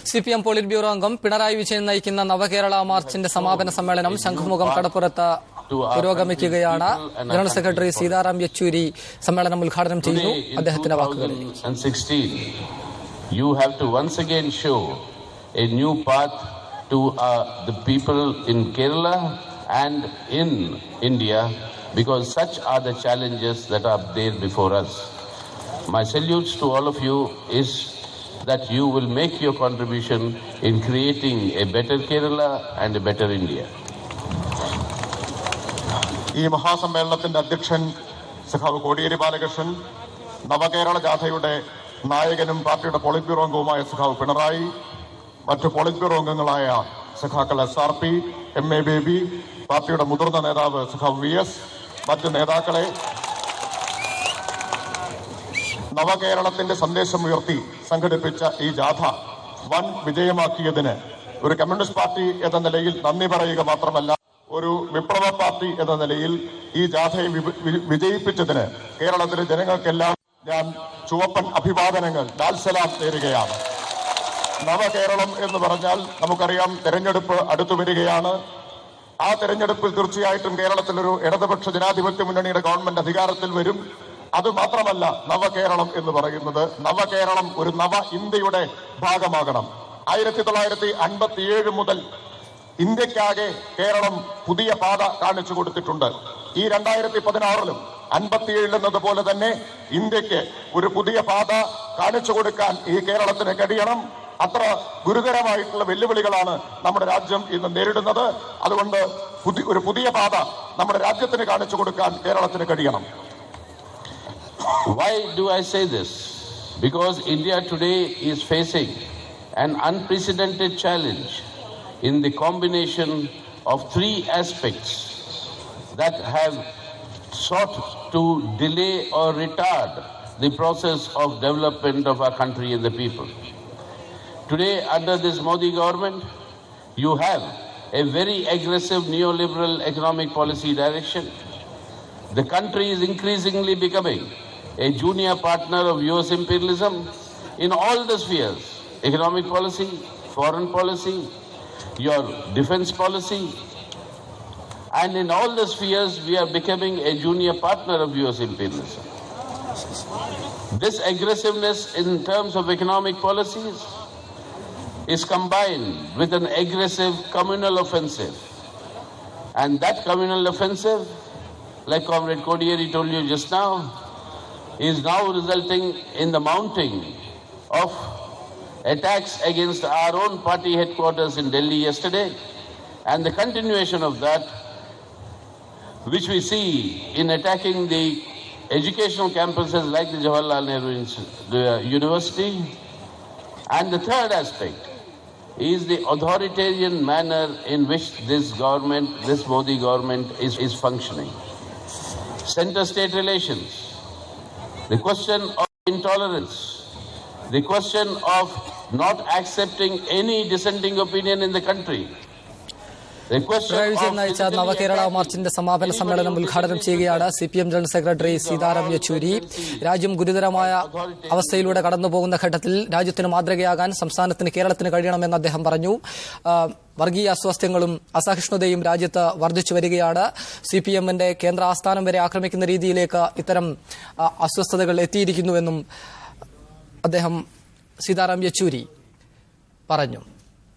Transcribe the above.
CPM polit bureau അംഗം പിണറായി വിജയൻ നയിക്കുന്ന നവകേരള മാർച്ചിന്റെ സമാപന സമ്മേളനം ശംഖുമുഖം കടപ്പുറത്ത് പുരോഗമിക്കുകയാണ്. ജനറൽ സെക്രട്ടറി സീതാറാം യെച്ചൂരി സമ്മേളനം ഉദ്ഘാടനം ചെയ്യുന്നു. അദ്ദേഹത്തിന്റെ വാക്കുകളിൽ You have to once again show a new path to the people in Kerala and in India, because such are the challenges that are there before us. My salutes to all of you is that you will make your contribution in creating a better Kerala and a better India. ഈ മഹാസമ്മേളനത്തിന്റെ അധ്യക്ഷൻ സഖാവ് കോടിയേരി ബാലകൃഷ്ണൻ, നവകേരള ജാഥയുടെ നായകനും പാർട്ടിയുടെ polit bureau അംഗവുമായ സഖാവ് പിണറായി, മറ്റു polit bureau അംഗങ്ങളായ സഖാക്കൾ SRP, MA ബേബി, പാർട്ടിയുടെ മുതിർന്ന നേതാവ് സഖാവ് VS, മറ്റു നേതാക്കളെ, നവകേരളത്തിന്റെ സന്ദേശം ഉയർത്തി സംഘടിപ്പിച്ച ഈ ജാഥ വൻ വിജയമാക്കിയതിന് ഒരു കമ്മ്യൂണിസ്റ്റ് പാർട്ടി എന്ന നിലയിൽ നന്ദി പറയുക മാത്രമല്ല, ഒരു വിപ്ലവ പാർട്ടി എന്ന നിലയിൽ ഈ ജാഥയെ വിജയിപ്പിച്ചതിന് കേരളത്തിലെ ജനങ്ങൾക്കെല്ലാം ഞാൻ ചുവപ്പൻ അഭിവാദനങ്ങൾ ലാൽസലാം നേരുകയാണ്. നവകേരളം എന്ന് പറഞ്ഞാൽ നമുക്കറിയാം, തെരഞ്ഞെടുപ്പ് അടുത്തു വരികയാണ്. ആ തെരഞ്ഞെടുപ്പിൽ തീർച്ചയായിട്ടും കേരളത്തിലൊരു ഇടതുപക്ഷ ജനാധിപത്യ മുന്നണിയുടെ ഗവൺമെന്റ് അധികാരത്തിൽ വരും. അതുമാത്രമല്ല, നവകേരളം എന്ന് പറയുന്നത്, നവകേരളം ഒരു നവ ഇന്ത്യയുടെ ഭാഗമാകണം. 1957 മുതൽ ഇന്ത്യക്കാകെ കേരളം പുതിയ പാത കാണിച്ചു കൊടുത്തിട്ടുണ്ട്. ഈ 2016-ലും 57 എന്നതുപോലെ തന്നെ ഇന്ത്യക്ക് ഒരു പുതിയ പാത കാണിച്ചു കൊടുക്കാൻ ഈ കേരളത്തിന് കഴിയണം. അത്ര ഗുരുതരമായിട്ടുള്ള വെല്ലുവിളികളാണ് നമ്മുടെ രാജ്യം ഇന്ന് നേരിടുന്നത്. അതുകൊണ്ട് ഒരു പുതിയ പാത നമ്മുടെ രാജ്യത്തിന് കാണിച്ചു കൊടുക്കാൻ കേരളത്തിന് കഴിയണം. Why do I say this? Because India today is facing an unprecedented challenge in the combination of three aspects that have sought to delay or retard the process of development of our country and the people. Today, under this Modi government, you have a very aggressive neoliberal economic policy direction. The country is increasingly becoming a junior partner of US imperialism in all the spheres: economic policy, foreign policy, your defense policy, and in all the spheres we are becoming a junior partner of US imperialism. This aggressiveness in terms of economic policies is combined with an aggressive communal offensive, and that communal offensive, like Comrade Kodiyeri told you just now, is now resulting in the mounting of attacks against our own party headquarters in Delhi yesterday, and the continuation of that, which we see in attacking the educational campuses like the Jawaharlal Nehru University. And the third aspect is the authoritarian manner in which this government, this Modi government is functioning. Center-state relations, the question of intolerance, the question of not accepting any dissenting opinion in the country. Pinarayi Vijayan നയിച്ച നവകേരള മാർച്ചിന്റെ സമാപന സമ്മേളനം ഉദ്ഘാടനം ചെയ്യുകയാണ് CPM general secretary Sitaram Yechury. രാജ്യം ഗുരുതരമായ അവസ്ഥയിലൂടെ കടന്നുപോകുന്ന ഘട്ടത്തിൽ രാജ്യത്തിന് മാതൃകയാകാൻ സംസ്ഥാനത്തിന്, കേരളത്തിന് കഴിയണമെന്ന് അദ്ദേഹം പറഞ്ഞു. വർഗീയ അസ്വാസ്ഥ്യങ്ങളും അസഹിഷ്ണുതയും രാജ്യത്ത് വർദ്ധിച്ചു വരികയാണ്. CPM-ന്റെ കേന്ദ്ര ആസ്ഥാനം വരെ ആക്രമിക്കുന്ന രീതിയിലേക്ക് ഇത്തരം അസ്വസ്ഥതകൾ എത്തിയിരിക്കുന്നുവെന്നും അദ്ദേഹം സീതാറാം യെച്ചൂരി പറഞ്ഞു.